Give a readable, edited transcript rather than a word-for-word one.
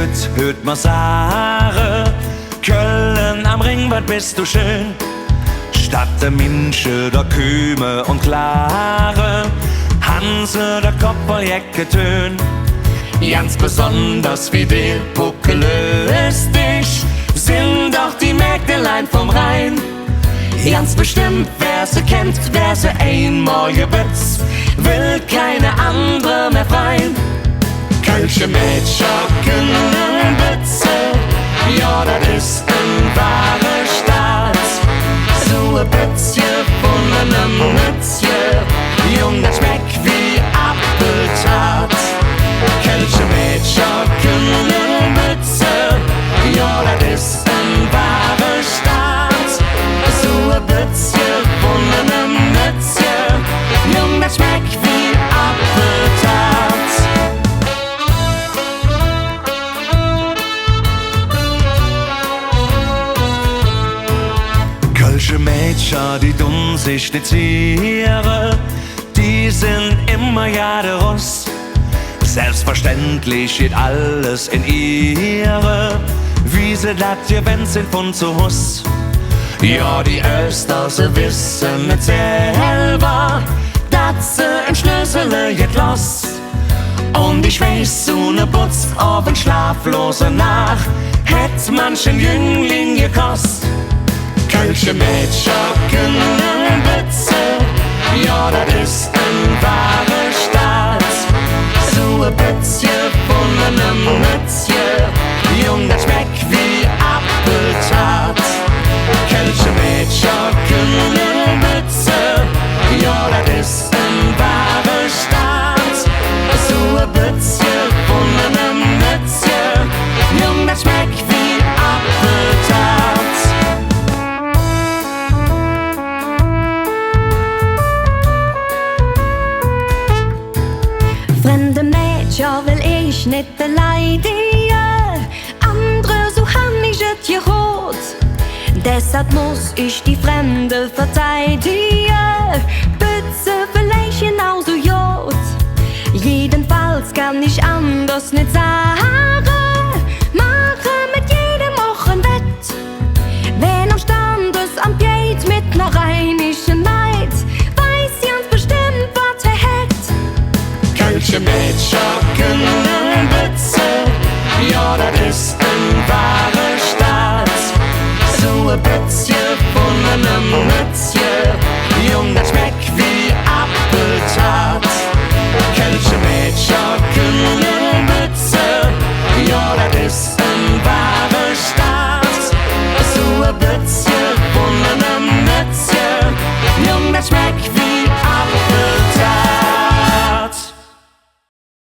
gut, hört man sagen. Köln am Ring, was bist du schön. Stadt der Minsche, der Küme und Klare. Hanse, der Kopperjecke Tön. Ganz besonders wie der puckelöstig sind auch die Mägdelein vom Rhein. Ganz bestimmt, wer sie kennt, wer sie einmal gebützt, will keine andere mehr freien. Kölsche Mädcher, künne, bütze, ja, das ist ein wahrer Staat. So ein Bützje von einem Mützje, jung, das schmeckt wie Apfeltat. Kölsche Mädcher, künne, bütze, ja, das ist ein wahrer Staat. So ein Bützje von einem Mützje, jung, das schmeckt wie Apfeltat. Kölsche Mädcher, die tun sich nicht zieren, die sind immer ja der Ross. Selbstverständlich geht alles in ihre, wie sie dat gewinnt sind von zu Hus. Ja, die Öster, sie wissen nicht selber, dass sie ein Schlüssel geht los. Und ich weiß, so ne Putz auf ein schlaflose Nacht, hätt manchen Jüngling gekost. Kölsche Mädcher, künne, bütze, ja, das ist ein wahrer Staat. So ein Bützje von einem Mützje, jung, das schmeckt wie Apfeltat. Kölsche Mädcher, künne, bütze, ja, das ist ein wahrer Staat. So ein Bützje von einem Mützje, jung, das schmeckt wie Apfeltat. Fremde Mädchen will ich nicht beleidigen, andere so han ich et gerot. Deshalb muss ich die Fremde verteidigen, Bütze vielleicht genauso jod. Jedenfalls kann ich anders nicht sagen, mache mit jedem auch ein Wett. Wenn am Standesamt geht mit ner rheinischen Maid, weiß ganz bestimmt, was hätt. Kölsche Mädcher, künne, bütze, ja, das ist ein wahrer Staat. So ein Bützje von einem Mützje, jung, das schmeckt wie Apfeltat. Kölsche Mädcher, künne, bütze, ja, das ist